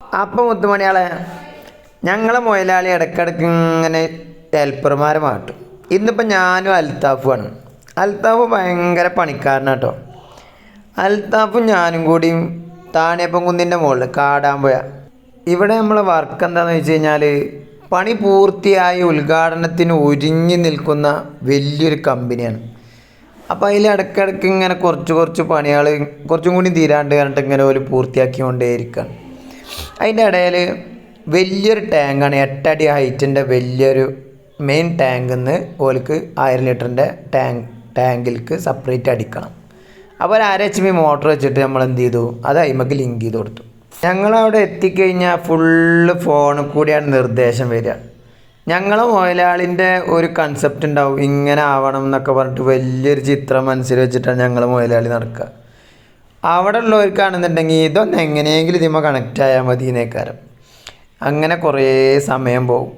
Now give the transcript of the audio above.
അപ്പം മുത്തുമണിയാളെ ഞങ്ങളെ മുതലാളി ഇടയ്ക്കിടയ്ക്ക് ഇങ്ങനെ ഹെൽപ്പർമാരെ മാറ്റും. ഇന്നിപ്പോൾ ഞാനും അൽത്താഫുമാണ്. അൽത്താഫ് ഭയങ്കര പണിക്കാരനാട്ടോ. അൽത്താഫും ഞാനും കൂടിയും താണിയപ്പം കുന്നിൻ്റെ മുകളിൽ കാടാൻ പോയാൽ ഇവിടെ നമ്മളെ വർക്ക് എന്താണെന്ന് വെച്ച് കഴിഞ്ഞാൽ പണി പൂർത്തിയായി ഉദ്ഘാടനത്തിന് ഒരുങ്ങി നിൽക്കുന്ന വലിയൊരു കമ്പനിയാണ്. അപ്പോൾ അതിൽ ഇടയ്ക്കിടയ്ക്ക് ഇങ്ങനെ കുറച്ച് പണികൾ കുറച്ചും കൂടി തീരാണ്ട് പറഞ്ഞിട്ട് ഇങ്ങനെ ഒരു പൂർത്തിയാക്കിക്കൊണ്ടേയിരിക്കുകയാണ്. അതിൻ്റെ ഇടയിൽ വലിയൊരു ടാങ്കാണ്, 8 അടി ഹൈറ്റിൻ്റെ വലിയൊരു മെയിൻ ടാങ്കിൽ നിന്ന് ഓർക്ക് 1000 ലിറ്ററിൻ്റെ ടാങ്കിലേക്ക് സെപ്പറേറ്റ് അടിക്കണം. അപ്പോൾ ഒരു 1.5 HP മോട്ടർ വെച്ചിട്ട് നമ്മൾ എന്ത് ചെയ്തു, അത് അതിമക്ക് ലിങ്ക് ചെയ്ത് കൊടുത്തു. ഞങ്ങളവിടെ എത്തിക്കഴിഞ്ഞാൽ ഫുള്ള് ഫോണിൽ കൂടിയാണ് നിർദ്ദേശം വരിക. ഞങ്ങളെ മുതലാളിൻ്റെ ഒരു കൺസെപ്റ്റ് ഉണ്ടാവും, ഇങ്ങനെ ആവണം എന്നൊക്കെ പറഞ്ഞിട്ട് വലിയൊരു ചിത്രം മനസ്സിൽ വെച്ചിട്ടാണ് ഞങ്ങൾ മുതലാളി നടക്കുക. അവിടെ ഉള്ളവർക്കാണെന്നുണ്ടെങ്കിൽ ഇതൊന്ന് എങ്ങനെയെങ്കിലും ഇതിന്മേൽ കണക്റ്റ് ആയാൽ മതി എന്നേക്കാരം. അങ്ങനെ കുറേ സമയം പോകും.